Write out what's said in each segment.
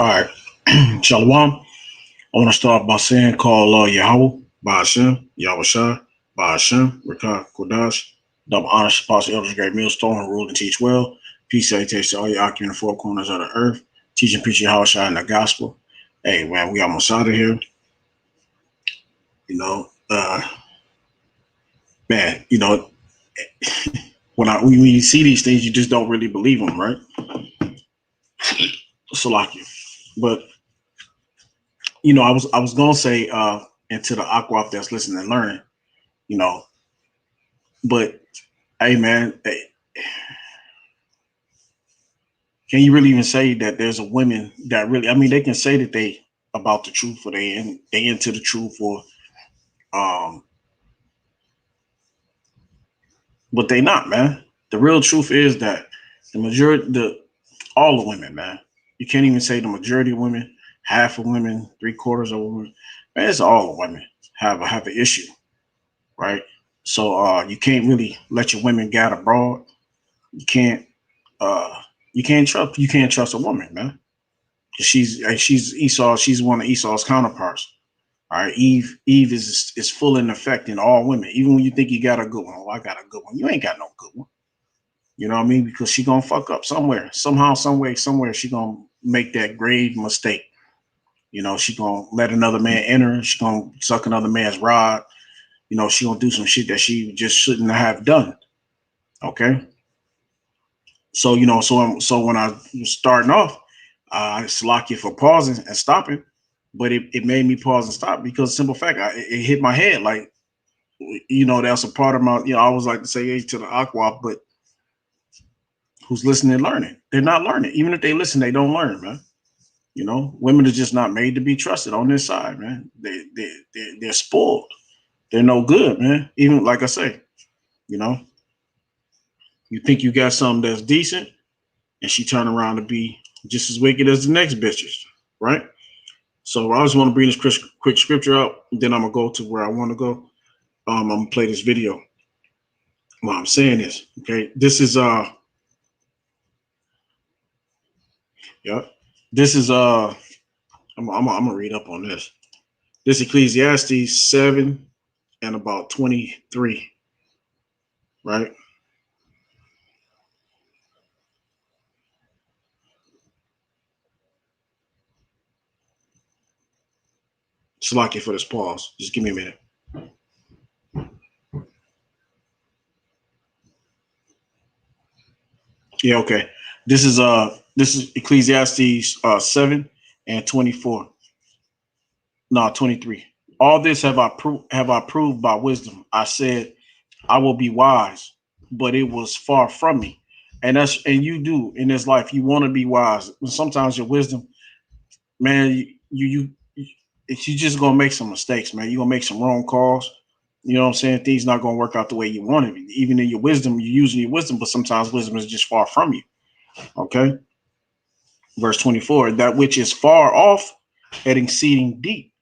All right. Shalom. I want to start by saying call Yahweh, by Hashem, Yahweh Shai, by Hashem, Rakah Kodash, double honor, apostle, elders, great millstone, who rule and teach well. Peace, salutation to all your occupying the four corners of the earth, teaching, preaching Yahweh Shai in the gospel. Hey, man, we almost out of here. You know, man, you know, when you see these things, you just don't really believe them, right? Salakia. But you know, I was gonna say into the aqua that's listening and learning, you know, but hey man, hey, can you really even say that there's a women that really, I mean, they can say that they about the truth or they into the truth or um but they not, man. The real truth is that all the women, man. You can't even say the majority of women, half of women, three quarters of women. Man, it's all the women have an issue, right? So you can't really let your women get abroad. You can't uh you can't trust a woman, man. She's Esau, she's one of Esau's counterparts. All right, Eve is full in effect in all women. Even when you think you got a good one, oh, I got a good one. You ain't got no good one. You know what I mean? Because she gonna fuck up somewhere, somehow, some way, somewhere. She gonna make that grave mistake. You know, she gonna let another man enter. She gonna suck another man's rod. You know, she gonna do some shit that she just shouldn't have done. Okay. So you know, so when I was starting off, it's lucky for pausing and stopping, but it made me pause and stop because simple fact, it hit my head like, you know, that's a part of my, you know, I always like to say hey to the aqua, but who's listening and learning? They're not learning. Even if they listen, they don't learn, man. You know, women are just not made to be trusted on this side, man. They're spoiled. They're no good, man. Even like I say, you know, you think you got something that's decent, and she turn around to be just as wicked as the next bitches, right? So I just want to bring this quick scripture up, then I'm gonna go to where I want to go. I'm gonna play this video while I'm saying this. Okay, this is yeah, this is I'm gonna read up on this. This Ecclesiastes 7 and about 23, right? It's lucky for this pause. Just give me a minute. Yeah, okay. This is Ecclesiastes 7 and 24. No, 23. All this have I proved by wisdom. I said I will be wise, but it was far from me. And you do in this life, you want to be wise. Sometimes your wisdom, man, you just gonna make some mistakes, man. You're gonna make some wrong calls. You know what I'm saying? Things not gonna work out the way you want it. Even in your wisdom, you're using your wisdom, but sometimes wisdom is just far from you. Okay. Verse 24, that which is far off and exceeding deep,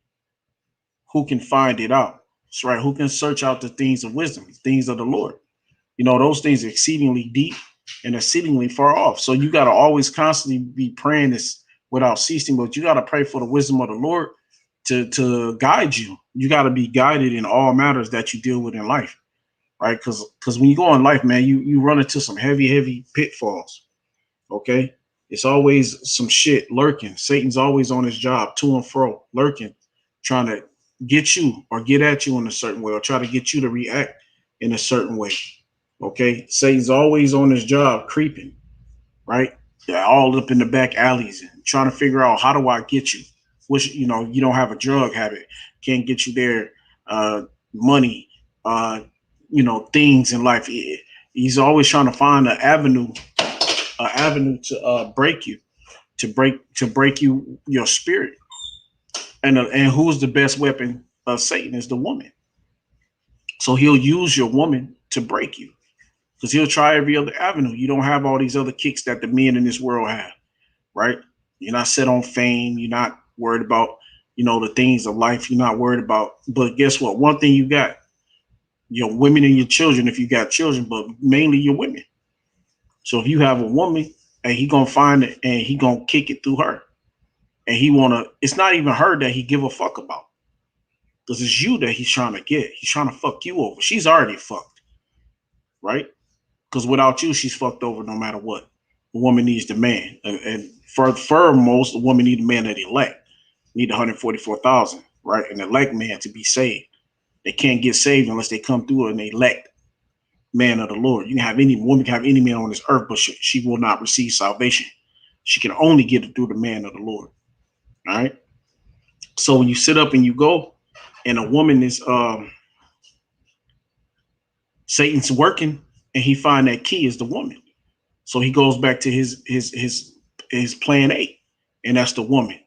who can find it out? That's right. Who can search out the things of wisdom, things of the Lord? You know, those things are exceedingly deep and exceedingly far off. So you got to always constantly be praying this without ceasing, but you got to pray for the wisdom of the Lord to guide you. You got to be guided in all matters that you deal with in life, right? Because when you go in life, man, you run into some heavy pitfalls. Okay, it's always some shit lurking. Satan's always on his job, to and fro, lurking, trying to get you or get at you in a certain way, or try to get you to react in a certain way. Okay, Satan's always on his job, creeping, right? They're all up in the back alleys and trying to figure out, how do I get you? Which, you don't have a drug habit, can't get you there. Money, uh, things in life. He's always trying to find an avenue to break you, to break your spirit. And who's the best weapon of Satan? Is the woman. So he'll use your woman to break you, because he'll try every other avenue. You don't have all these other kicks that the men in this world have, right? You're not set on fame. You're not worried about, the things of life. You're not worried about. But guess what? One thing you got: your women and your children, if you got children, but mainly your women. So if you have a woman, and he gonna find it, and he gonna kick it through her, and he wanna. It's not even her that he give a fuck about, because it's you that he's trying to get. He's trying to fuck you over. She's already fucked, right? Because without you, she's fucked over no matter what. The woman needs the man, and furthermost, the woman need the man that elect. Need 144,000, right? An elect man to be saved. They can't get saved unless they come through an elect man of the Lord. You can have any woman, can have any man on this earth, but she will not receive salvation. She can only get it through the man of the Lord. All right. So when you sit up and you go, and a woman is Satan's working, and he find that key is the woman. So he goes back to his plan A, and that's the woman.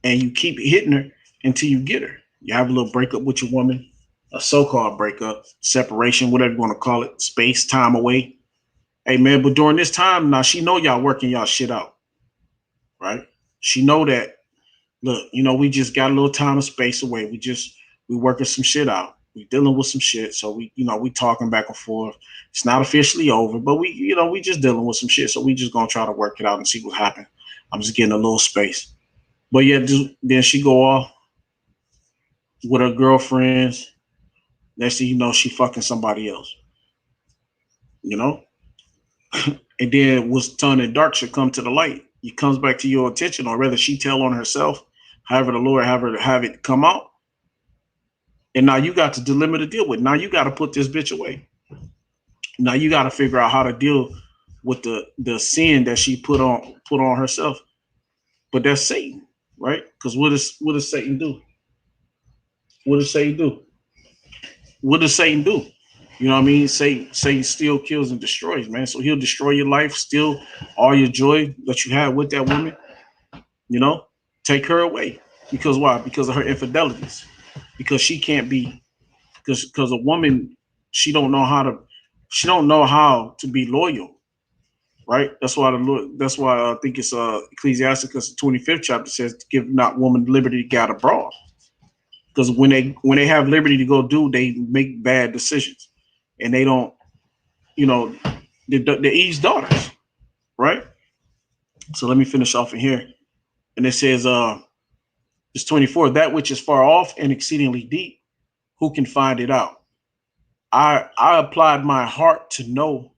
And you keep hitting her until you get her. You have a little breakup with your woman, a so-called breakup, separation, whatever you want to call it, space, time away. Hey man, but during this time, now she know y'all working y'all shit out, right? She know that, look, we just got a little time and space away. We working some shit out. We dealing with some shit. So we talking back and forth. It's not officially over, but we just dealing with some shit. So we just gonna try to work it out and see what happens. I'm just getting a little space. But yeah, then she go off with her girlfriends. Next thing you know, she fucking somebody else. You know? And then what's turning dark should come to the light. It comes back to your attention, or rather she tell on herself, however the Lord have it come out. And now you got to dilemma to deal with. Now you got to put this bitch away. Now you got to figure out how to deal with the sin that she put on herself. But that's Satan, right? Because what does Satan do? What does Satan do? What does Satan do? You know what I mean? Satan still kills and destroys, man. So he'll destroy your life, steal all your joy that you had with that woman. Take her away. Because why? Because of her infidelities. Because she can't be. Because a woman, she don't know how to be loyal, right? That's why I think it's Ecclesiasticus, the 25th chapter says, "Give not woman liberty to get abroad." Because when they have liberty to go do, they make bad decisions, and they don't, they're Eve's daughters, right? So let me finish off in here, and it says, it's 24. That which is far off and exceedingly deep, who can find it out? I applied my heart to know,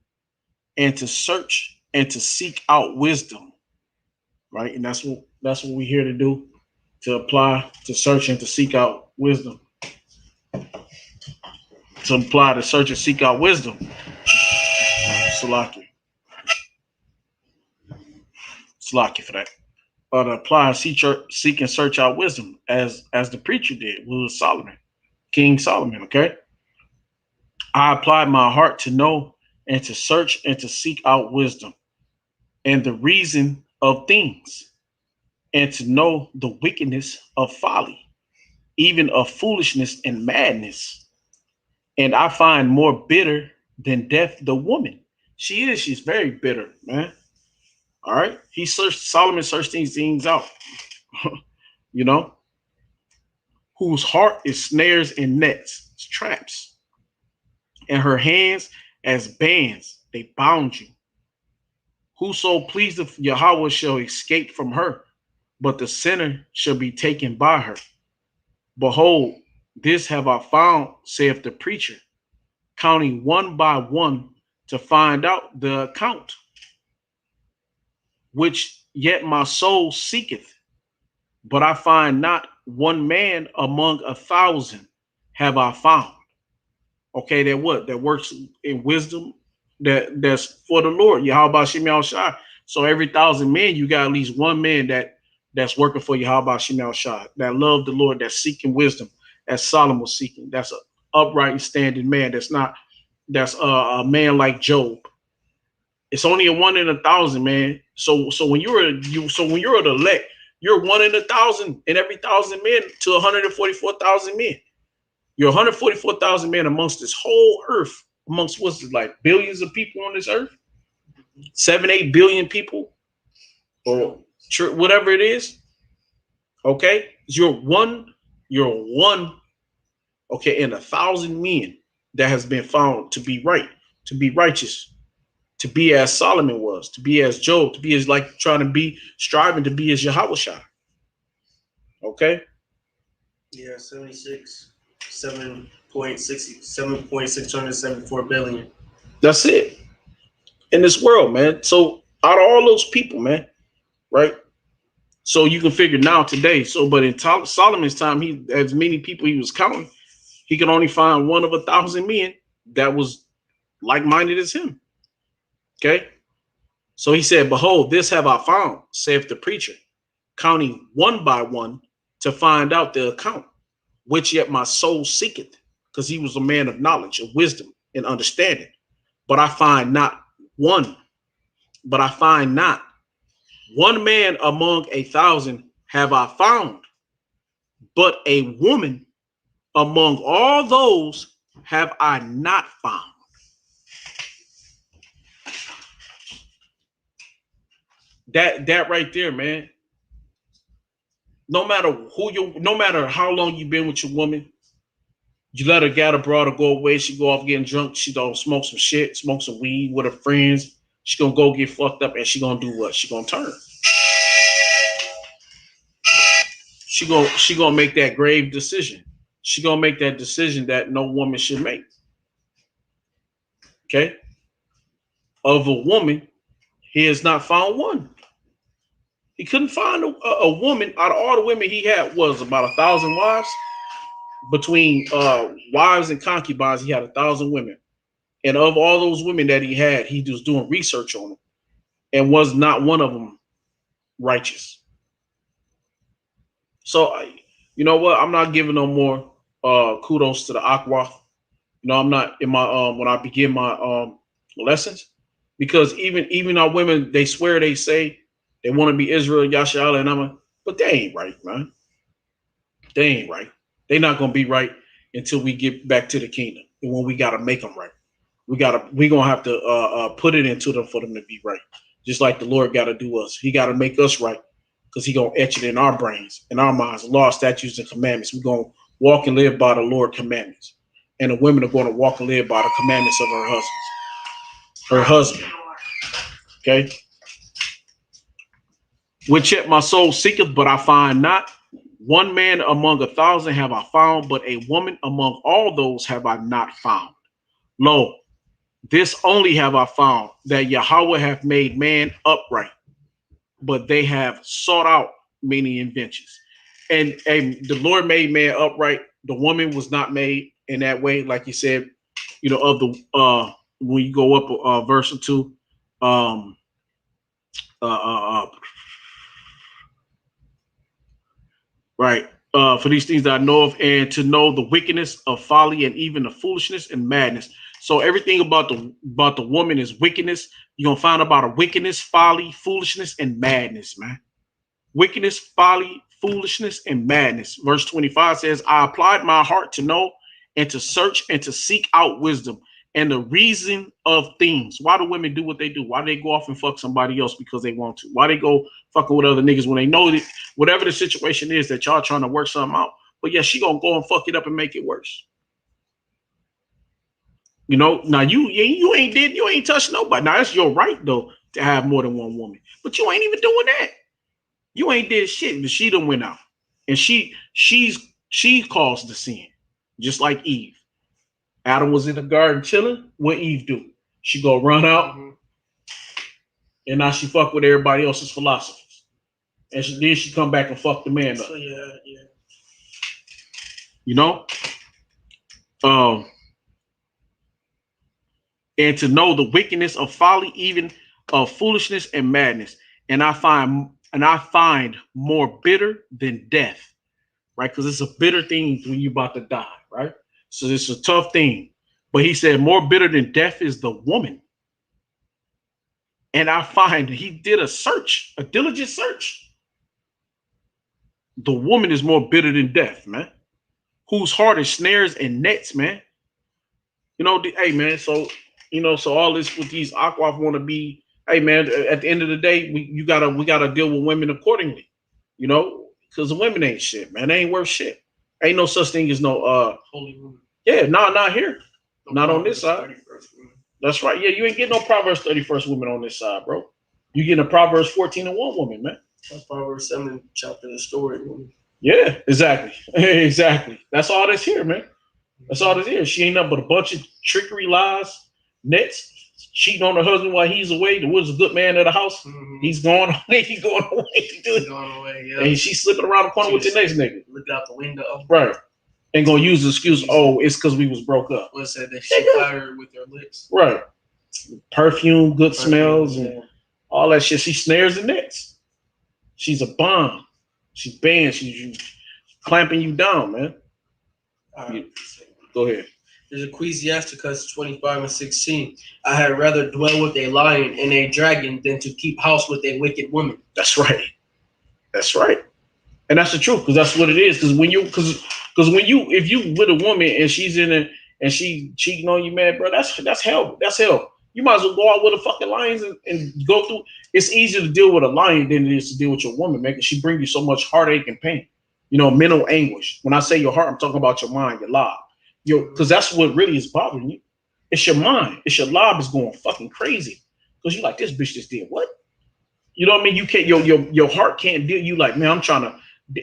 and to search, and to seek out wisdom, right? And that's what we're here to do, to apply, to search, and to seek out wisdom. To apply, to search, and seek out wisdom. Salaki. Salaki for that. To apply, seek and search out wisdom, as the preacher did, who was Solomon, King Solomon. Okay. I applied my heart to know, and to search, and to seek out wisdom, and the reason of things, and to know the wickedness of folly, even of foolishness and madness. And I find more bitter than death the woman. She's very bitter, man. All right. Solomon searched these things out, you know, whose heart is snares and nets, traps, and her hands as bands, they bound you. Whoso pleaseth Yahweh shall escape from her, but the sinner shall be taken by her. Behold, this have I found, saith the preacher, counting one by one to find out the account, which yet my soul seeketh, but I find not one man among 1,000 have I found. Okay, that what? That works in wisdom, that's for the Lord. Yahweh Shemel Shai. So every 1,000 men, you got at least one man that's working for Yahweh Shemel Shai, that love the Lord, that's seeking wisdom, as Solomon was seeking. That's an upright and standing man. That's a man like Job. It's only a 1 in 1,000, man. So when when you're an elect, you're 1 in 1,000, and every 1,000 men to 144,000 men. You're 144,000 men amongst this whole earth, amongst what's it, like billions of people on this earth, 7, 8 billion people, or whatever it is. Okay, you're one. Okay, in 1,000 men that has been found to be right, to be righteous, to be as Solomon was, to be as Job, to be as like trying to be striving to be as Yahweh Shai. Okay. Yeah, 76, 7.674 billion. That's it in this world, man. So out of all those people, man, right? So you can figure now today. So, but in Solomon's time, he as many people he was counting, he could only find one of 1,000 men that was like-minded as him. Okay. So he said, "Behold, this have I found," saith the preacher, counting one by one to find out the account, which yet my soul seeketh, because he was a man of knowledge, of wisdom, and understanding. But I find not one, but I find not one man among 1,000 have I found, but a woman among all those have I not found. That right there, man. No matter how long you've been with your woman, you let her get abroad or go away. She go off getting drunk. She don't smoke some shit, smoke some weed with her friends. She gonna go get fucked up, and she gonna do what? She gonna turn. She gonna make that grave decision. She gonna make that decision that no woman should make. Okay, of a woman, he has not found one. He couldn't find a woman out of all the women he had. Was about 1,000 wives. Between wives and concubines, he had 1,000 women. And of all those women that he had, he was doing research on them, and was not one of them righteous. So, you know what? I'm not giving no more kudos to the Aqua. You know, I'm not in my when I begin my lessons, because even our women, they swear, they say they want to be Israel, Yashala, and Amma, but they ain't right, man. They ain't right. They not gonna be right until we get back to the kingdom, and when we gotta make them right. We gonna have to put it into them for them to be right. Just like the Lord got to do us. He got to make us right, because he gonna etch it in our brains, in our minds, law, statutes, and commandments. We're gonna walk and live by the Lord commandments, and the women are going to walk and live by the commandments of her husband. Okay. Which yet my soul seeketh, but I find not. One man among 1,000 have I found, but a woman among all those have I not found. Lo, this only have I found, that Yahweh hath made man upright, but they have sought out many inventions. And the Lord made man upright. The woman was not made in that way, like he said, you know, of the when you go up a verse or two, um right. For these things that I know of, and to know the wickedness of folly, and even the foolishness and madness. So everything about the woman is wickedness. You're gonna find about a wickedness, folly, foolishness, and madness, man. Wickedness, folly, foolishness, and madness. Verse 25 says, I applied my heart to know, and to search, and to seek out wisdom and the reason of things. Why do women do what they do? Why do they go off and fuck somebody else because they want to? Why they go fucking with other niggas when they know that whatever the situation is that y'all trying to work something out, but yeah, she gonna go and fuck it up and make it worse. You know, now you ain't touched nobody. Now it's your right though to have more than one woman, but you ain't even doing that. You ain't did shit, but she done went out, and she's She caused the sin, just like Eve. Adam was in the garden chilling. What Eve do? She go run out, and now she fuck with everybody else's philosophies. And then she come back and fuck the man up. So yeah. You know? Um, and to know the wickedness of folly, even of foolishness and madness. And I find more bitter than death, right? Because it's a bitter thing when you about to die, right? So it's a tough thing. But he said more bitter than death is the woman. And I find he did a search, a diligent search. The woman is more bitter than death, man. Whose heart is snares and nets, man. Hey man, so all this with these aqua want to be, hey man, at the end of the day, we gotta deal with women accordingly, because the women ain't shit, man. They ain't worth shit. Ain't no such thing as no holy woman. Yeah, not here. No, not on this side. That's right. Yeah, you ain't getting no Proverbs 31st woman on this side, bro. You getting a Proverbs 14 and 1 woman, man. That's Proverbs 7 chapter the story woman. Yeah, exactly. Exactly. That's all that's here, man. That's all that's here. She ain't nothing but a bunch of trickery, lies, nets, cheating on her husband while he's away. The Woods a good man of the house. Mm-hmm. He's going away. He's going away. He's going away, yeah. And she's slipping around the corner with the next nigga. Look out the window. Right. Ain't gonna use the excuse, it's because we was broke up. What's that? That she flattered with her lips. Right. Perfume, good smells, and all that shit. She snares the nets. She's a bomb. She's banned. She's clamping you down, man. Go ahead. There's Ecclesiasticus 25 and 16. I had rather dwell with a lion and a dragon than to keep house with a wicked woman. That's right. That's right. And that's the truth, because that's what it is. Because if you with a woman and she's in it and she cheating on you, man, bro, that's hell. That's hell. You might as well go out with a fucking lions and go through. It's easier to deal with a lion than it is to deal with your woman, man, because she brings you so much heartache and pain. Mental anguish. When I say your heart, I'm talking about your mind, your lob. Because that's what really is bothering you. It's your mind. It's your lob is going fucking crazy. Because you like, this bitch just did what? You know what I mean? You can't. Your heart can't deal. You like, man, I'm trying to.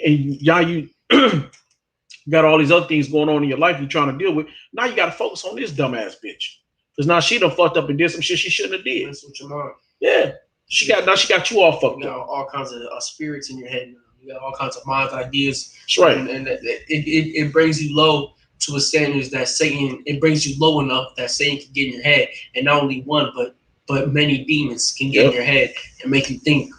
And you got all these other things going on in your life you're trying to deal with. Now you got to focus on this dumbass bitch. Because now she done fucked up and did some shit she shouldn't have did. That's what your mind. Yeah. She got you all fucked you got up. All kinds of spirits in your head now. You got all kinds of minds, ideas. That's right. And it brings you low to a standard that Satan, it brings you low enough that Satan can get in your head. And not only one, but many demons can get in your head and make you think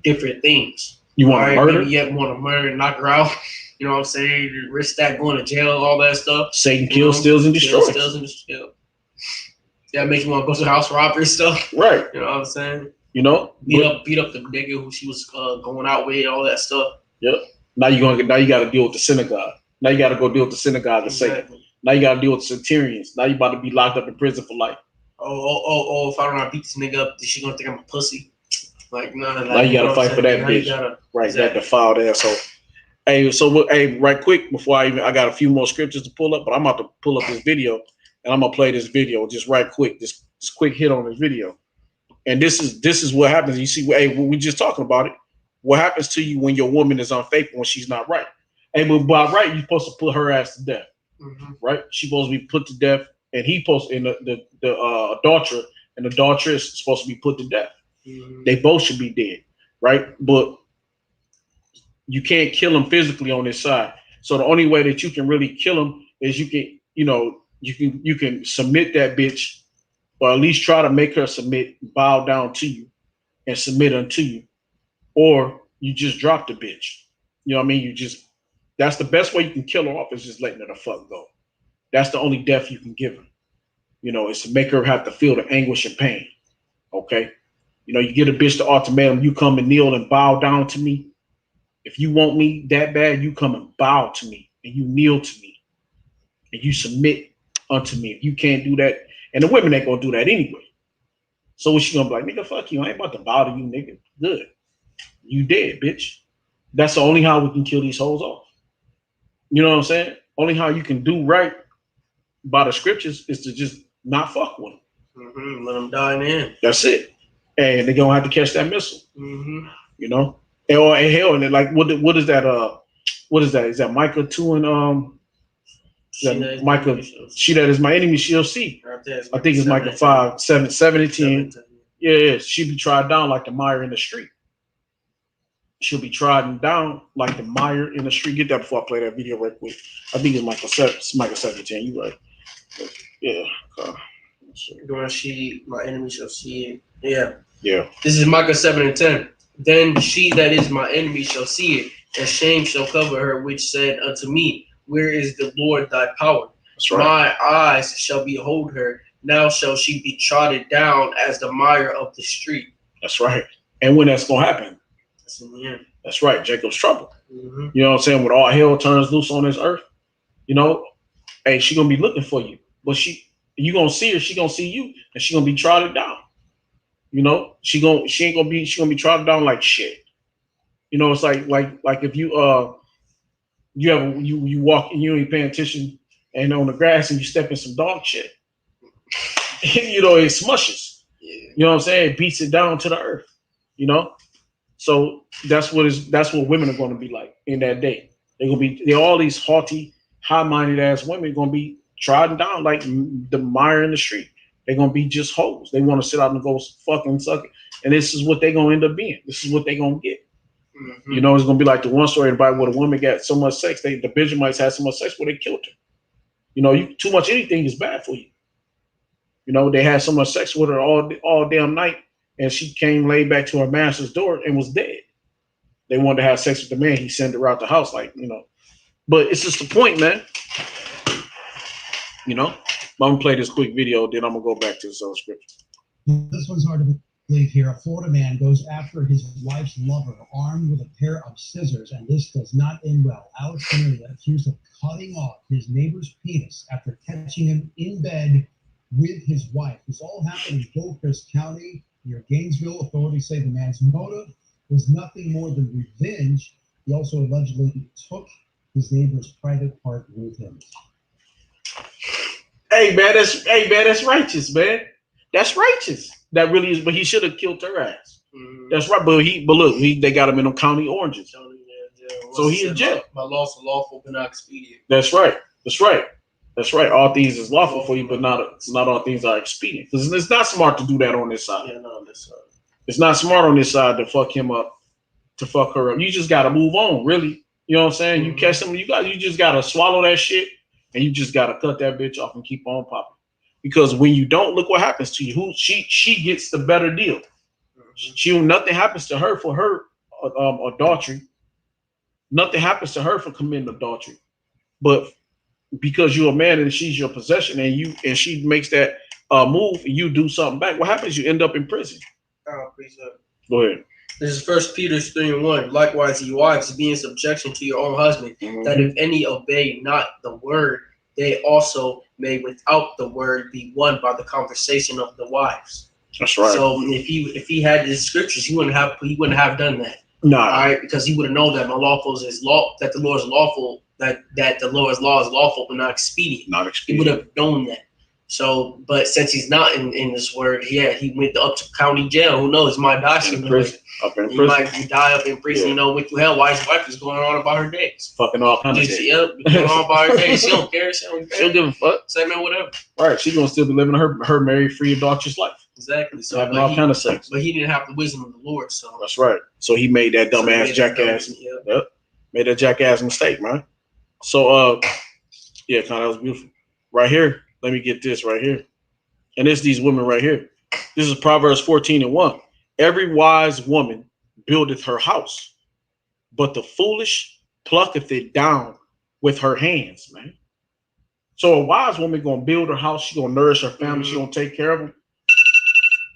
different things. You want to murder? Maybe you want to murder, knock her out. You know what I'm saying? Risk that, going to jail, all that stuff. Satan kills, steals, and destroys. That makes you want to go to house robbery stuff. Right. You know what I'm saying? Beat up the nigga who she was going out with, all that stuff. Yep. Now you got to deal with the synagogue. Now you got to go deal with the synagogue of Satan. Now you got to deal with the centurions. Now you about to be locked up in prison for life. If I don't know, beat this nigga up, is she gonna think I'm a pussy? Like, no. Now you got to fight for that bitch. That defiled asshole. Hey, right quick before I got a few more scriptures to pull up, but I'm about to pull up this video and I'm gonna play this video just right quick. This quick hit on this video. And this is what happens. You see, we just talking about it. What happens to you when your woman is unfaithful when she's not right? Hey, but by right, you're supposed to put her ass to death, right? She's supposed to be put to death, and the adulterer and the adulteress is supposed to be put to death. They both should be dead, right? But you can't kill them physically on this side. So the only way that you can really kill them is you can submit that bitch, or at least try to make her submit, bow down to you, and submit unto you, or you just drop the bitch. You know what I mean? That's the best way you can kill her off, is just letting her the fuck go. That's the only death you can give her. Is to make her have to feel the anguish and pain. Okay? You get a bitch the ultimatum, you come and kneel and bow down to me. If you want me that bad, you come and bow to me, and you kneel to me, and you submit unto me. If you can't do that, and the women ain't gonna do that anyway. So what she gonna be like, nigga, fuck you. I ain't about to bow to you, nigga. Good. You dead, bitch. That's the only how we can kill these hoes off. You know what I'm saying? Only how you can do right by the scriptures is to just not fuck with them. Let them die in the end. That's it. And they're gonna have to catch that missile. And hell, and then like what is that what is that? Is that Micah 2 and She that that is my Micah? enemy shall She that is my enemy, she'll see. Right there is I think it's 7 Micah and 10. 5, 7 and 7 10. and 10. Yeah, yeah. She be tried down like the mire in the street. She'll be trodden down like the mire in the street. Get that before I play that video right quick. I think it's Micah 7:10. You right? Yeah. When she, my enemy shall see it. Yeah. Yeah. This is Micah 7 and 10. Then she that is my enemy shall see it, and shame shall cover her, which said unto me, where is the Lord thy power? That's right. My eyes shall behold her. Now shall she be trodden down as the mire of the street. That's right. And when that's gonna happen? That's in the end. That's right. Jacob's trouble. Mm-hmm. You know what I'm saying? When all hell turns loose on this earth, you know, hey, she gonna be looking for you, but you gonna see her. She gonna see you, and she gonna be trodden down. You know, she gonna be trodden down like shit. You know, it's like if you walk and you ain't paying attention and on the grass and you step in some dog shit. You know, it smushes. Yeah. You know what I'm saying? It beats it down to the earth. You know? So that's what women are gonna be like in that day. They're all these haughty, high-minded ass women gonna be trodden down like the mire in the street. They're gonna be just hoes. They want to sit out and go fucking suck it. And this is what they're gonna end up being. This is what they're gonna get. Mm-hmm. You know, it's gonna be like the one story about where the woman got so much sex, the Benjamites had so much sex where they killed her. You know, too much anything is bad for you. You know, they had so much sex with her all damn night, and she came laid back to her master's door and was dead. They wanted to have sex with the man. He sent her out the house, like, you know. But it's just the point, man. You know, I'm gonna play this quick video, then I'm gonna go back to the scripture. This one's hard to believe here. A Florida man goes after his wife's lover armed with a pair of scissors, and this does not end well. Alex Cornelia accused of cutting off his neighbor's penis after catching him in bed with his wife. This all happened in Gilchrist County near Gainesville. Authorities say the man's motive was nothing more than revenge. He also allegedly took his neighbor's private part with him. Hey man, that's righteous, man. That's righteous. That really is, but he should have killed her ass. Mm-hmm. That's right, but look, they got him in them county oranges. So he in jail. My laws are lawful but not expedient. That's right. All things is lawful for you, but not all things are expedient. Because it's not smart to do that on this side. Yeah, no, on this side. It's not smart on this side to fuck him up, to fuck her up. You just gotta move on, really. You know what I'm saying? Mm-hmm. You catch them, you just gotta swallow that shit, and you just gotta cut that bitch off and keep on popping. Because when you don't, look what happens to you. She gets the better deal. Mm-hmm. Nothing happens to her for her adultery. Nothing happens to her for committing adultery. But because you're a man and she's your possession, and she makes that move, and you do something back, what happens? You end up in prison. Please Go ahead. This is 1 Peter 3:1. Likewise, ye wives, be in subjection to your own husband, mm-hmm. that if any obey not the word, they also may without the word be won by the conversation of the wives. That's right. So if he had the scriptures, he wouldn't have done that. No. All right, because he would have known that my lawful is law, that the Lord is lawful, that the Lord's law is lawful but not expedient. Not expedient. He would have known that. So, but since he's not in this word, he went up to county jail. Who knows? He might die soon. He might die up in prison. Yeah. You know, went to hell while his wife is going on about her days. Fucking all kinds of shit. Yep, going on about her days. She don't care. She don't give a fuck. Say man, whatever. All right, she's gonna still be living her married, free, adulterous life. Exactly. So having all kind of sex. But he didn't have the wisdom of the Lord. So that's right. So he made that dumbass jackass. Yep. Made that jackass mistake, man. So yeah, that was beautiful. Right here, let me get this right here. And it's these women right here. This is Proverbs 14:1. Every wise woman buildeth her house, but the foolish plucketh it down with her hands, man. So a wise woman gonna build her house. She gonna nourish her family. She gonna take care of them.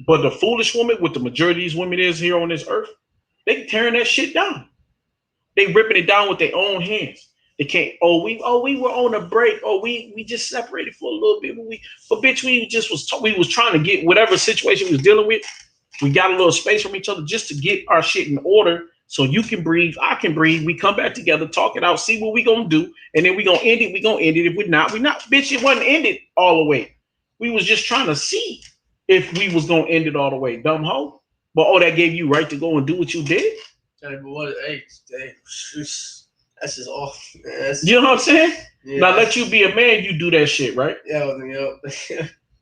But the foolish woman, with the majority of these women is here on this earth, they tearing that shit down. They ripping it down with their own hands. They can't. We were on a break. We just separated for a little bit. But bitch, we was trying to get whatever situation we was dealing with. We got a little space from each other just to get our shit in order, so you can breathe, I can breathe. We come back together, talk it out, see what we gonna do, and then we gonna end it. We gonna end it. If we're not, Bitch, it wasn't ended all the way. We was just trying to see if we was gonna end it all the way, dumb hoe. But that gave you right to go and do what you did. Hey, but what? Hey, That's just off. You know what I'm saying? Yeah, now let you be a man, you do that shit, right? Yeah.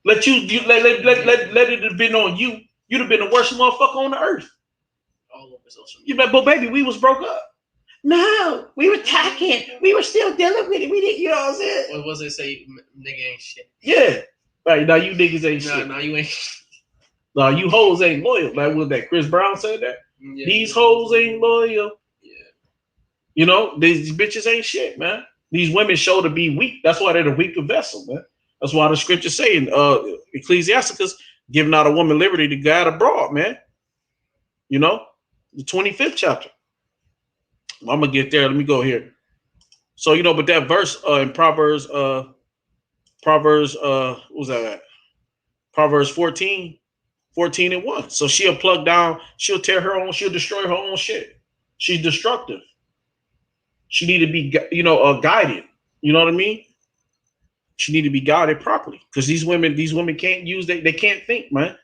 Let it have been on you. You'd have been the worst motherfucker on the earth. All over social media. You bet, but baby, we was broke up. No, we were talking. We were still dealing with it. We didn't, you know what I'm saying? What was it say? Nigga ain't shit. Yeah. Right, now you niggas ain't shit. Nah, you ain't. No, you hoes ain't loyal. Like, was that Chris Brown said that? Yeah, these hoes ain't loyal. Yeah. You know, these bitches ain't shit, man. These women show to be weak. That's why they're the weaker vessel, man. That's why the scriptures say in Ecclesiasticus, giving out a woman liberty to guide abroad, man. You know, the 25th chapter. I'm gonna get there. Let me go here. So, you know, but that verse in Proverbs, what was that at? Proverbs 14 and 1. So she'll plug down, she'll tear her own, she'll destroy her own shit. She's destructive. She need to be, guided. You know what I mean? She need to be guided properly because these women can't use they can't think, man.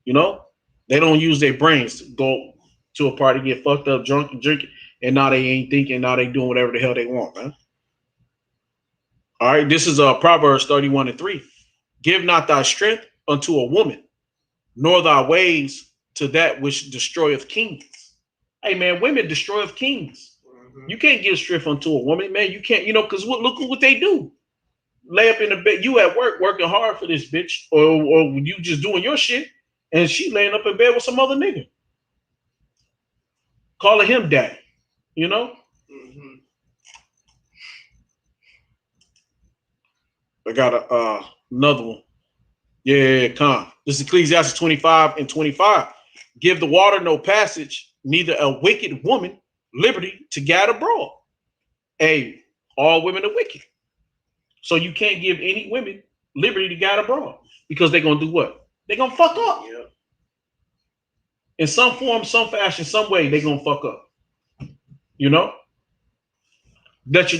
You know, they don't use their brains to go to a party, get fucked up, drunk and drinking, and now they ain't thinking. Now they doing whatever the hell they want, man. All right, this is Proverbs 31 and 3. Give not thy strength unto a woman, nor thy ways to that which destroyeth kings. Hey, man, women destroyeth kings. You can't give strength unto a woman, man. You can't, because look at what they do. Lay up in the bed. You at work working hard for this bitch, or you just doing your shit, and she laying up in bed with some other nigga, calling him daddy. You know. Mm-hmm. I got another one. Yeah, come. This is Ecclesiastes 25 and 25. Give the water no passage, neither a wicked woman liberty to guide abroad. Hey, all women are wicked. So you can't give any women liberty to guide abroad because they're going to do what? They're going to fuck up. Yeah. In some form, some fashion, some way, they're going to fuck up. You know? Let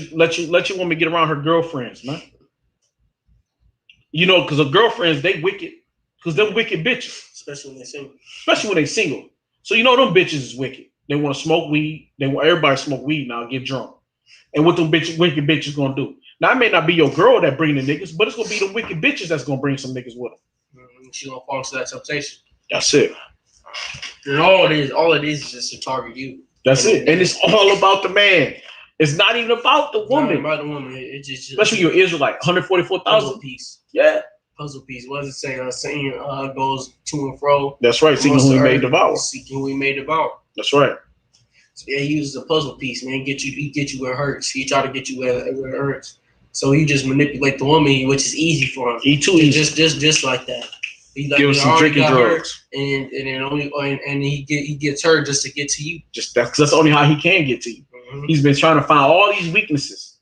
your woman get around her girlfriends, man. You know, because her girlfriends, they wicked. Because they're wicked bitches. Especially when they're single. Especially when they're single. So you know them bitches is wicked. They want to smoke weed. They want everybody to smoke weed now, get drunk. And what them wicked bitches gonna do? Now it may not be your girl that bring the niggas, but it's gonna be the wicked bitches that's gonna bring some niggas with them. She gonna fall into that temptation. That's it. And all it is just to target you. That's it. And it's all about the man. It's not even about the woman. Not about the woman. It's just especially you're Israelite, 144,000 puzzle piece. Yeah. Puzzle piece. What does it say? Saying goes to and fro. That's right. Seeking who he may devour. Seeking who he may devour. That's right. So yeah, he uses a puzzle piece, man. He get you where it hurts. He try to get you where it hurts. So he just manipulate the woman, which is easy for him. He too easy. Just like that. He like, give him some drinking drugs, and he gets her just to get to you. Just that's the only how he can get to you. Mm-hmm. He's been trying to find all these weaknesses.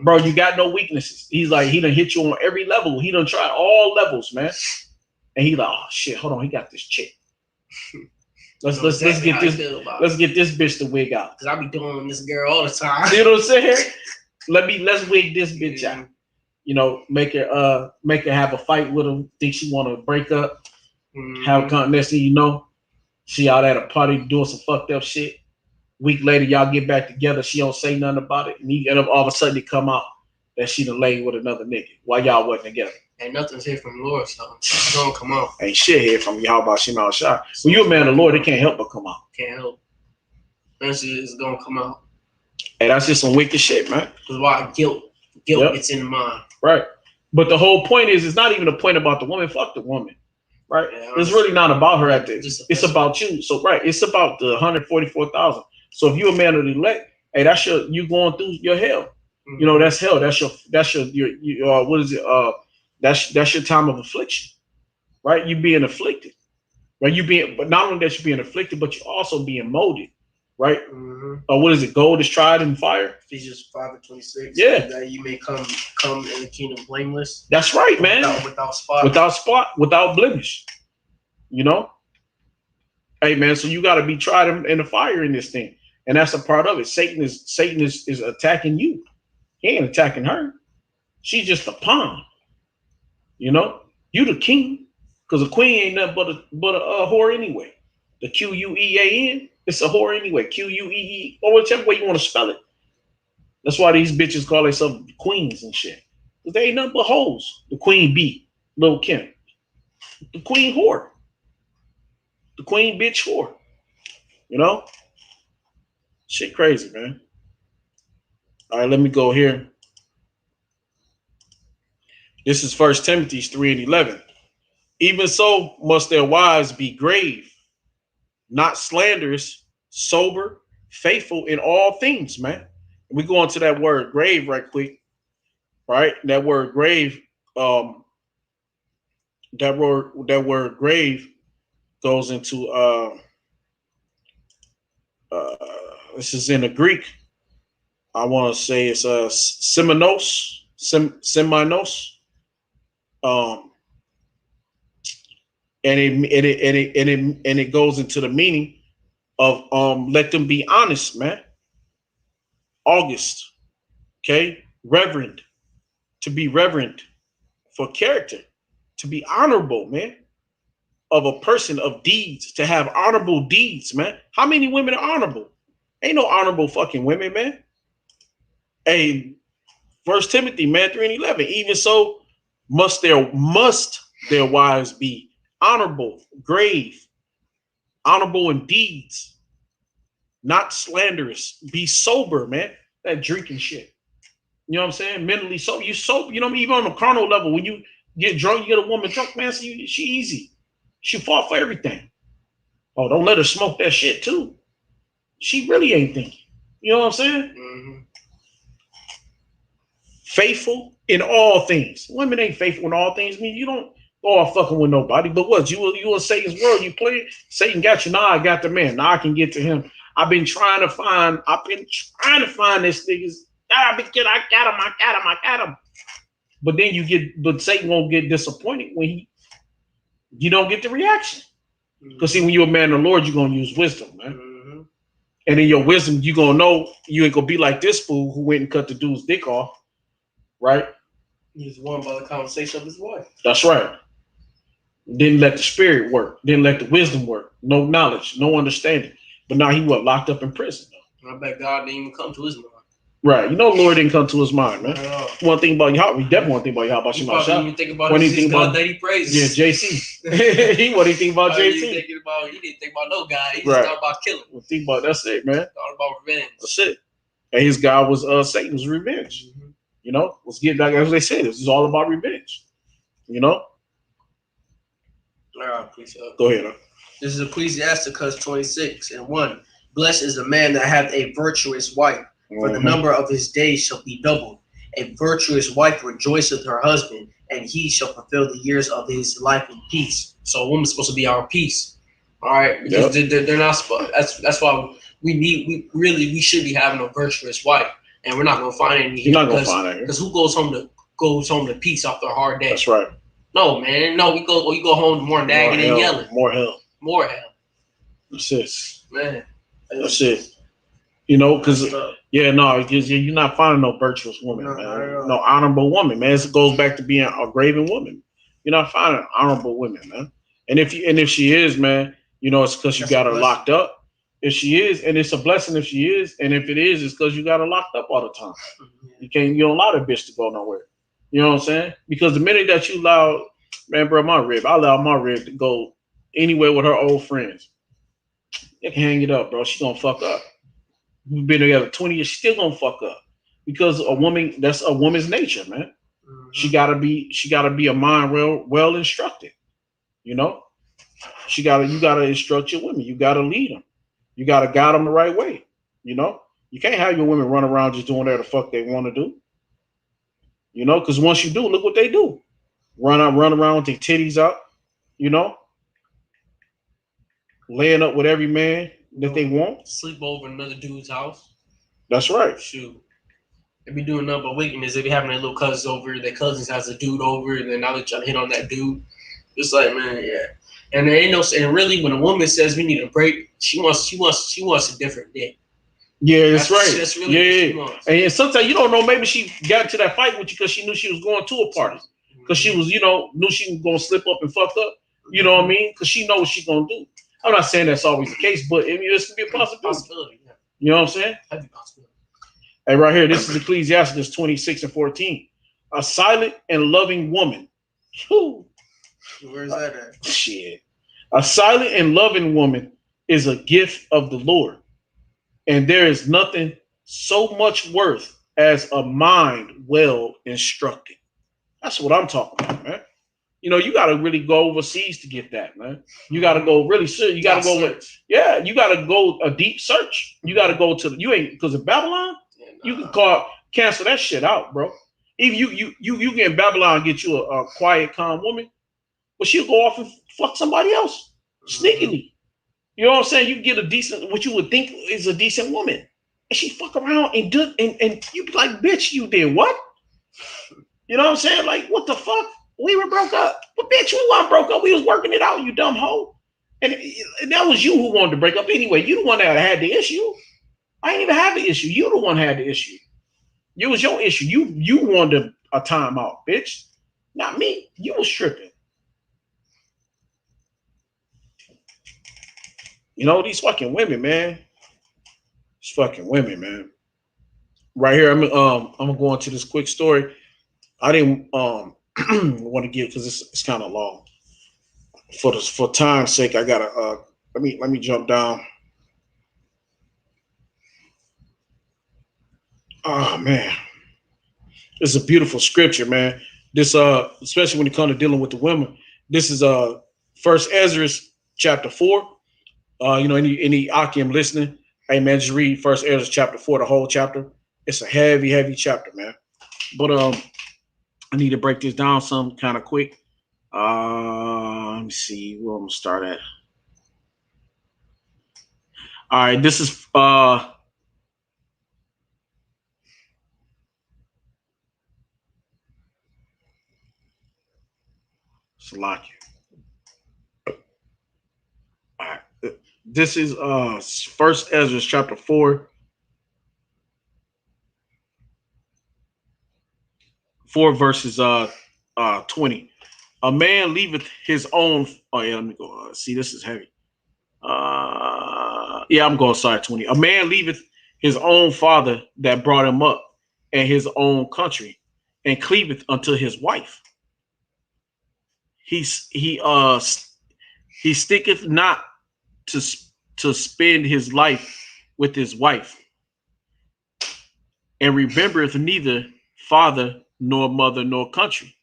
Bro, you got no weaknesses. He's like, he done hit you on every level. He done tried all levels, man. And he like, oh shit, hold on, he got this chick. Let's get this bitch to wig out. Cause I be doing this girl all the time. You know what I'm saying? Let's wig this bitch out. You know, make her have a fight with him. Think she want to break up. Mm-hmm. Have next thing you know, she out at a party doing some fucked up shit. Week later, y'all get back together. She don't say nothing about it, and he end up all of a sudden it come out that she done laid with another nigga while y'all wasn't together. Ain't nothing's here from the Lord, so it's gonna come out. Ain't shit here from y'all about she mouth shot. When you a man of the Lord, it can't help but come out. Can't help. Eventually, it's gonna come out. Hey, that's just some wicked shit, man. Because why guilt gets in the mind. Right. But the whole point is, it's not even a point about the woman. Fuck the woman. Right. Yeah, it's really not about her at this. It's about you. So right. It's about the 144,000. So if you're a man of the elect, hey, that's you going through your hell. Mm-hmm. You know, that's hell. That's your what is it? That's your time of affliction, right? You being afflicted, right? But not only that you're being afflicted, but you're also being molded, right? Mm-hmm. What is it? Gold is tried in fire. Ephesians 5:26. Yeah, that you may come in the kingdom blameless. That's right, man. Without spot, without blemish. You know. Hey, man. So you got to be tried in the fire in this thing. And that's a part of it. Satan is attacking you. He ain't attacking her. She's just a pawn. You know, you the king, because a queen ain't nothing but a whore anyway. The Quean, it's a whore anyway. Quee, or whichever way you want to spell it. That's why these bitches call themselves queens and shit. Cause they ain't nothing but hoes. The queen bee, Lil Kim, the queen whore, the queen bitch whore. You know, shit crazy, man. All right, let me go here. This is First Timothy 3:11. Even so must their wives be grave, not slanderous, sober, faithful in all things, man. We go into that word grave right quick, right? That word grave, um, that word grave goes into uh this is in the Greek. I want to say it's seminos, um, and it goes into the meaning of let them be honest, man. August, okay, reverend, to be reverent for character, to be honorable, man, of a person of deeds, to have honorable deeds, man. How many women are honorable? Ain't no honorable fucking women, man. Hey, First Timothy, man, 3:11. Even so, must their wives be honorable, grave, honorable in deeds, not slanderous. Be sober, man. That drinking shit. You know what I'm saying? Mentally sober. You sober. You know what I mean? Even on the carnal level, when you get drunk, you get a woman drunk, man. So she easy. She fought for everything. Oh, don't let her smoke that shit too. She really ain't thinking. You know what I'm saying? Mm-hmm. Faithful in all things. Women ain't faithful in all things. I mean, you don't go off fucking with nobody. But what? You in Satan's world. You play. Satan got you. Now I got the man. Now I can get to him. I've been trying to find this niggas. I got him. But then but Satan won't get disappointed when you don't get the reaction. Because see, when you're a man of the Lord, you're gonna use wisdom, man. Mm-hmm. And in your wisdom, you're gonna know you ain't gonna be like this fool who went and cut the dude's dick off. Right? He's won by the conversation of his wife. That's right. Didn't let the spirit work. Didn't let the wisdom work. No knowledge, no understanding. But now he locked up in prison. I bet God didn't even come to his mind. Right. You know, Lord didn't come to his mind, man. One thing about Yahweh, we definitely want to think about Yahweh. He probably didn't even think about his God that he praises. Yeah, JC. He wasn't think about JC. He didn't think about no guy. He just thought about killing. Well, think about that's it, man. Thought about revenge. That's it. And his God was Satan's revenge. Mm-hmm. You know, let's get back as they said. This is all about revenge. You know. All right, please. Go ahead. Huh? This is Ecclesiasticus 26:1. Blessed is the man that hath a virtuous wife, for the number of his days shall be doubled. A virtuous wife rejoiceth her husband, and he shall fulfill the years of his life in peace. So a woman's supposed to be our peace. All right, because they're not supposed. That's why we should be having a virtuous wife, and we're not gonna find any. You're not gonna find it because who goes home to peace after a hard day? That's right. No, man. No, you go home to more nagging and yelling. More hell. That's it. Man. That's it. You know, because you're not finding no virtuous woman, man. No honorable woman, man. It goes back to being a graven woman. You're not finding honorable women, man. And if she is, man, you know, it's because you got her locked up. If she is, and it's a blessing if she is, and if it is, it's because you got her locked up all the time. You don't allow that bitch to go nowhere. You know what I'm saying? Because the minute that you allow, man, bro, I allow my rib to go anywhere with her old friends. They can hang it up, bro. She gonna fuck up. We've been together 20 years. She's still gonna fuck up because that's a woman's nature, man. Mm-hmm. She gotta be a mind well instructed. You know, you gotta instruct your women. You gotta lead them. You gotta guide them the right way. You know, you can't have your women run around just doing whatever the fuck they want to do. You know, because once you do, look what they do. Run around with their titties out. You know, laying up with every man that they want. Sleep over in another dude's house. That's right. Shoot. They be doing nothing but wickedness. They be having their little cousins over. Their cousins has a dude over, and then now they trying to hit on that dude. It's like, man, yeah. And there ain't no. And really, when a woman says we need a break, she wants a different dick. Yeah, that's right. That's really what she wants. And sometimes you don't know. Maybe she got into that fight with you because she knew she was going to a party. Because she was, knew she was going to slip up and fuck up. You know what I mean? Because she knows what she's going to do. I'm not saying that's always the case, but I mean, this could be a possibility. Yeah. You know what I'm saying? Hey, right here, this is Ecclesiastes 26 and 14. A silent and loving woman. Whew, Where's that at? shit. A silent and loving woman is a gift of the Lord, and there is nothing so much worth as a mind well instructed. That's what I'm talking about, man. You know, you got to really go overseas to get that, man. You got to go really serious. You got to go with, yeah, you got to go a deep search. You got to go to, you ain't, because of Babylon, you can cancel that shit out, bro. If you get in Babylon and get you a quiet, calm woman, but she'll go off and fuck somebody else sneakily. You know what I'm saying? You get a decent, what you would think is a decent woman, and she fuck around and do, and you be like, bitch, you did what? You know what I'm saying? Like, what the fuck? We were broke up. But bitch, we weren't broke up. We was working it out, you dumb hoe. And that was you who wanted to break up anyway. You the one that had the issue. I ain't even have the issue. You the one had the issue. It was your issue. You wanted a timeout, bitch. Not me. You was tripping. You know, these fucking women, man. These fucking women, man. Right here, I'm gonna go into this quick story. I didn't want to get because it's kind of long. For time's sake, I gotta let me jump down. Oh man, it's a beautiful scripture, man. This especially when it comes to dealing with the women. This is First Ezra chapter 4. You know, any Akim listening, hey man, just read First Ezra chapter 4, the whole chapter. It's a heavy chapter, man. But I need to break this down some kind of quick. Let me see where I'm gonna start at. All right, this is Salakia. All right. This is First Ezra chapter 4. 4 verses 20. A man leaveth his own. Oh yeah, let me go. See, this is heavy. Yeah, I'm going sorry, 20. A man leaveth his own father that brought him up, and his own country, and cleaveth unto his wife. He sticketh not to spend his life with his wife, and remembereth neither father nor mother nor country.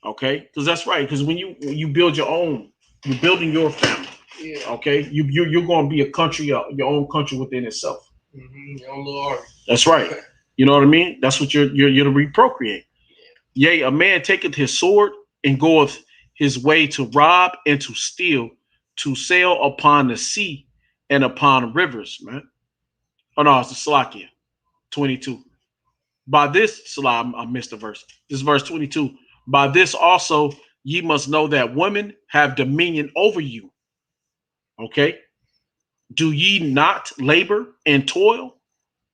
Okay, because that's right. Because when you build your own, you're building your family. Yeah. Okay, you're going to be a country, your own country within itself. Mm-hmm. Your own little army. That's right. You know what I mean? That's what you're to reprocreate. Yeah. Yea, a man taketh his sword and goeth his way to rob and to steal, to sail upon the sea and upon rivers, man. Oh no, it's the Salakia, 22. By this, Salah, I missed the verse. This is verse 22. By this also ye must know that women have dominion over you. Okay. Do ye not labor and toil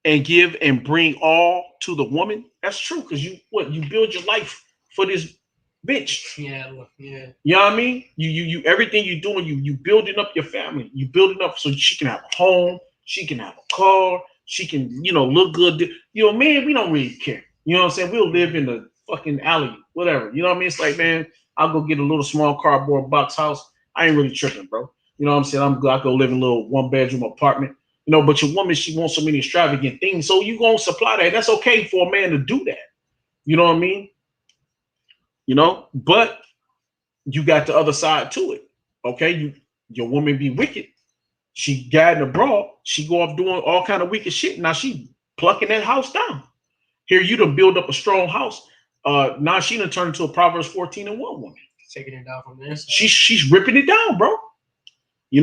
and give and bring all to the woman? That's true, because you build your life for this bitch. Yeah. Yeah. You know what I mean? You everything you're doing, you building up your family. You building up so she can have a home, she can have a car, she can, look good. You know, man, we don't really care. You know what I'm saying? We'll live in the fucking alley, whatever. You know what I mean? It's like, man, I'll go get a little small cardboard box house. I ain't really tripping, bro. You know what I'm saying? I'll go live in a little 1-bedroom apartment. But your woman, she wants so many extravagant things. So you gonna supply that. That's okay for a man to do that. You know what I mean? But you got the other side to it. Okay, your woman be wicked. She guiding abroad. She go off doing all kind of wicked shit. Now she plucking that house down. Here you done build up a strong house. Now she done turn into a Proverbs 14:1 woman. Taking it down from there. She's ripping it down, bro. I'm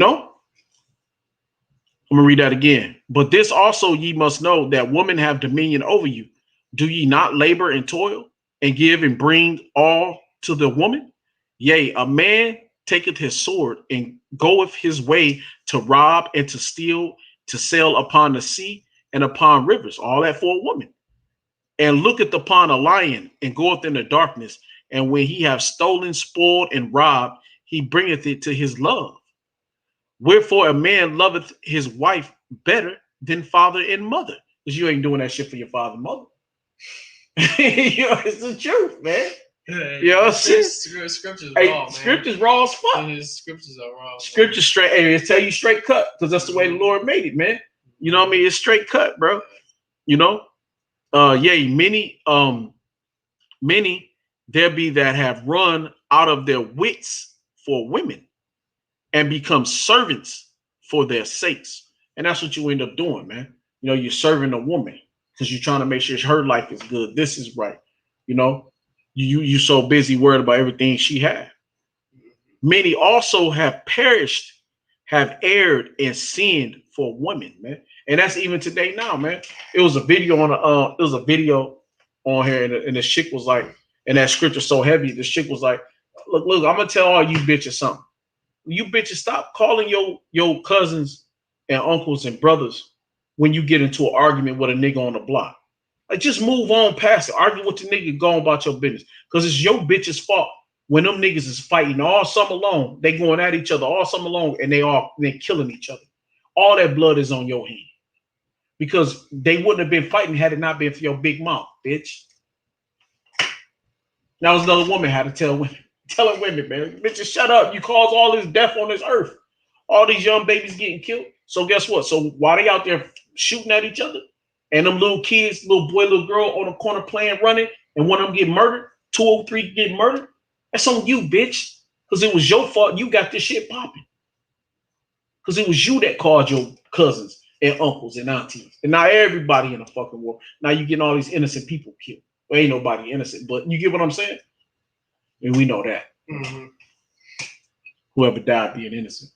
gonna read that again. But this also ye must know, that women have dominion over you. Do ye not labor and toil and give and bring all to the woman? Yea, a man taketh his sword and goeth his way to rob and to steal, to sail upon the sea and upon rivers. All that for a woman. And looketh upon a lion and goeth in the darkness. And when he have stolen, spoiled, and robbed, he bringeth it to his love. Wherefore a man loveth his wife better than father and mother. because you ain't doing that shit for your father and mother. It's the truth, man. You know what I'm saying? Scripture's Hey, raw, man. Scripture's raw as fuck. His scriptures are raw. Scripture straight, and it tell you straight cut, because that's the way the Lord made it, man. You know what I mean? It's straight cut, bro. You know? Yea, many there be that have run out of their wits for women and become servants for their sakes. And that's what you end up doing, man. You know, you're serving a woman because you're trying to make sure her life is good. This is right. You know, you so busy worried about everything she had. Many also have perished, have erred and sinned for women, man. And that's even today now, man. It was a video on here, and the chick was like, and that scripture so heavy, the chick was like, look, I'm gonna tell all you bitches something. You bitches stop calling your cousins and uncles and brothers when you get into an argument with a nigga on the block. Like, just move on past it. Argue with the nigga, go on about your business. Because it's your bitch's fault when them niggas is fighting all summer long. They going at each other all summer long, and they killing each other. All that blood is on your hand. Because they wouldn't have been fighting had it not been for your big mouth, bitch. That was another woman had to tell women. Telling women, man, bitches, shut up. You caused all this death on this earth. All these young babies getting killed. So guess what? So while they out there shooting at each other, and them little kids, little boy, little girl on the corner playing, running, and one of them get murdered, 203 get murdered, that's on you, bitch. Because it was your fault. You got this shit popping. Because it was you that caused your cousins and uncles and aunties. And now everybody in the fucking war. Now you getting all these innocent people killed. Well, ain't nobody innocent, but you get what I'm saying? And we know that. Mm-hmm. Whoever died being innocent.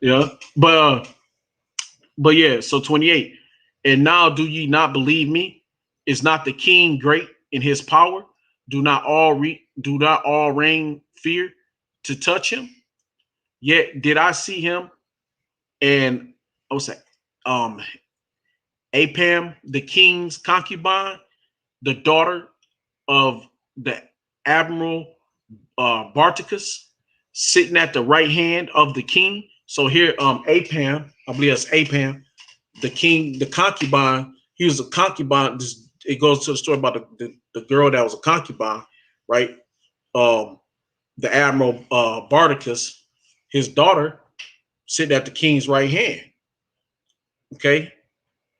Yeah. But yeah, so 28. And now do ye not believe me? Is not the king great in his power? Do not all reign fear to touch him? Yet did I see him and Apam, the king's concubine, the daughter of the admiral Barticus, sitting at the right hand of the king. So here, Apam, I believe that's Apam, the king, the concubine. He was a concubine. It goes to the story about the girl that was a concubine, right? The admiral Barticus, his daughter, sitting at the king's right hand. Okay,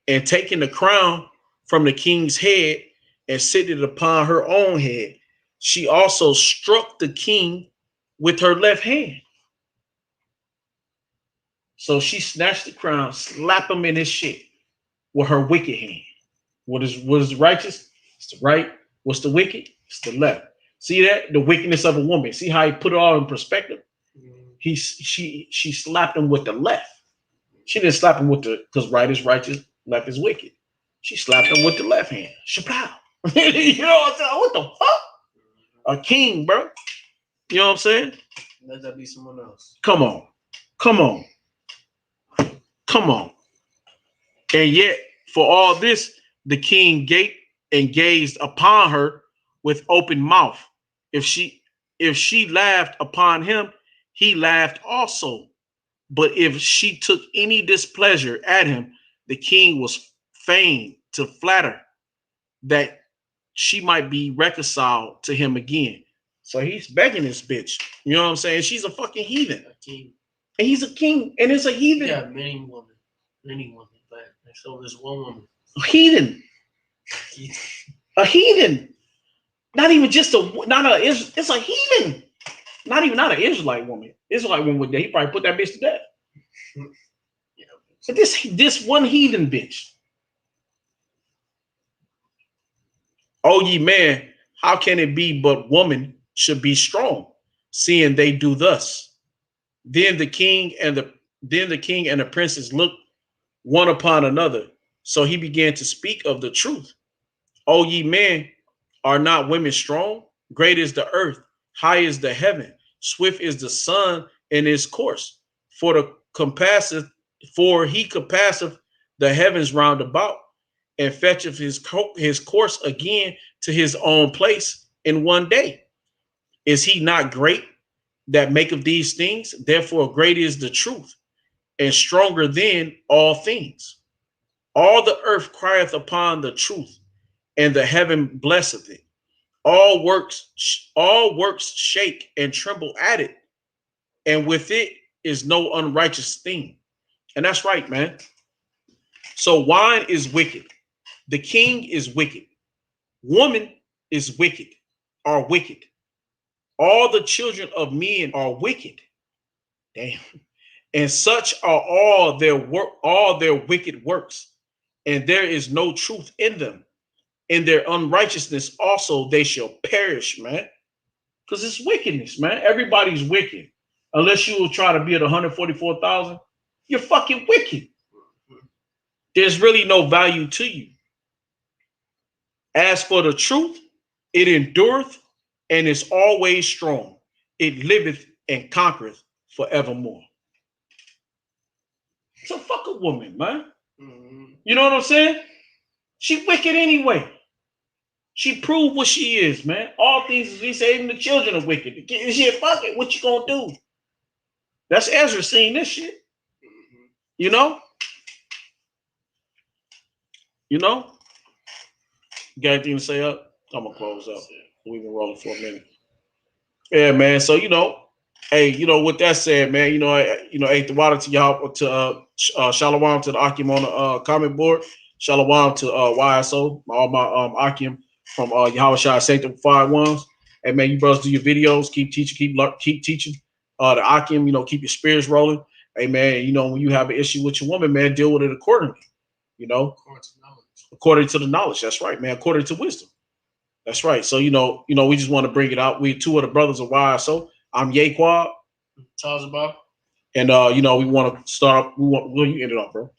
and taking the crown from the king's head and sitting it upon her own head. She also struck the king with her left hand. So she snatched the crown, slapped him in his shit with her wicked hand. What is righteous? It's the right. What's the wicked? It's the left. See that? The wickedness of a woman. See how he put it all in perspective? She slapped him with the left. She didn't slap him with because right is righteous, left is wicked. She slapped him with the left hand. Shapow. You know what I'm saying? What the fuck? A king, bro. You know what I'm saying? Let that be someone else. Come on. And yet, for all this, the king gaped and gazed upon her with open mouth. If she laughed upon him, he laughed also. But if she took any displeasure at him, the king was fain to flatter that she might be reconciled to him again. So he's begging this bitch. You know what I'm saying? She's a fucking heathen. A king. And he's a king, and it's a heathen. Yeah, many women. But so there's one woman. A heathen. A heathen. Not even just it's a heathen. Not an Israelite woman. Israelite woman would he probably put that bitch to death. Yeah. But this one heathen bitch. Oh ye man, how can it be but woman should be strong, seeing they do thus? Then the king and the princes looked one upon another. So he began to speak of the truth. O ye men, are not women strong? Great is the earth, high is the heaven, swift is the sun in its course. For he compasseth the heavens round about, and fetcheth his course again to his own place in one day. Is he not great that maketh these things? Therefore great is the truth, and stronger than all things. All the earth crieth upon the truth, and the heaven blesseth it. All works shake and tremble at it, and with it is no unrighteous thing. And that's right, man. So wine is wicked. The king is wicked. Woman is wicked, are wicked. All the children of men are wicked. Damn. And such are all their wicked works, and there is no truth in them. In their unrighteousness also they shall perish, man. Because it's wickedness, man. Everybody's wicked. Unless you will try to be at 144,000, you're fucking wicked. There's really no value to you. As for the truth, it endureth and is always strong. It liveth and conquereth forevermore. So fuck a woman, man. Mm-hmm. You know what I'm saying? She wicked anyway. She proved what she is, man. All things, we say, even the children are wicked. Shit, fuck it. What you gonna do? That's Ezra seeing this shit. Mm-hmm. You know? You know? You got anything to say up? I'm gonna close up. We've been rolling for a minute. Yeah, man. So hey, with that said, man, hey, the water to y'all to Shalom to the Akim on the comment board. Shalom to YSO, all my Akim from Yahweh Shai Sanctified Ones. Hey man, you brothers do your videos, keep teaching, keep teaching. The Akim, keep your spirits rolling. Hey man, when you have an issue with your woman, man, deal with it accordingly. According to the knowledge. That's right, man. According to wisdom. That's right. So we just want to bring it out. We two of the brothers of YSO. I'm Yaquab. Charles Bob. And we want to start. Will you end it off, bro?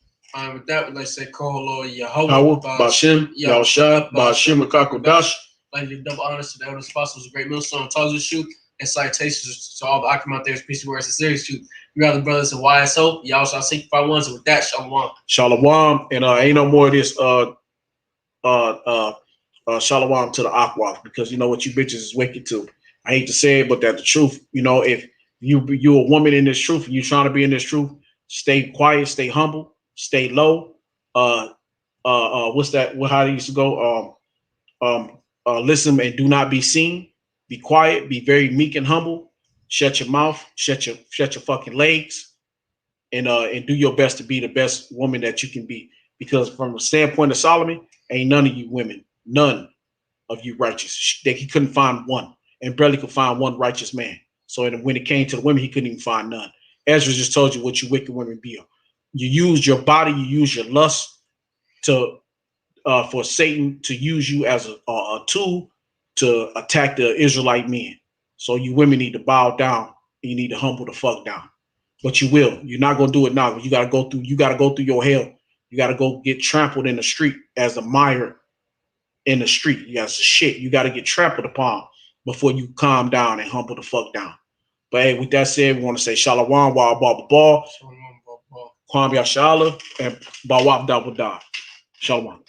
With that, let's say call Lord Yahweh Bashim Yahushua Bashim Kakodash. Like the double honors to the elders apostles, a great millstone, tells the shoot, and citations to all the Akim out there, peace and words and serious truth. We are the brothers of YSO. Y'all shall sanctify ones, and with that, shalom. Shalom, and ain't no more of this shalom to the Aqua, because you know what, you bitches is wicked too. I hate to say it, but that's the truth. If you a woman in this truth, and you trying to be in this truth, stay quiet, stay humble, stay low. What's that? How they used to go? Listen and do not be seen. Be quiet. Be very meek and humble. Shut your mouth. Shut your fucking legs, and do your best to be the best woman that you can be. Because from the standpoint of Solomon, ain't none of you women, none of you righteous. He couldn't find one, and barely could find one righteous man. So when it came to the women, he couldn't even find none. Ezra just told you what you wicked women be. You use your body, you use your lust for Satan to use you as a tool to attack the Israelite men. So you women need to bow down, and you need to humble the fuck down. But you will. You're not gonna do it now. You gotta go through your hell. You gotta go get trampled in the street as a mire in the street. You got some shit. You gotta get trampled upon before you calm down and humble the fuck down. But hey, with that said, we want to say Shalom, Wa Baba Ball, Kwam Yashala, and Bawab Dabba Da. Shalom.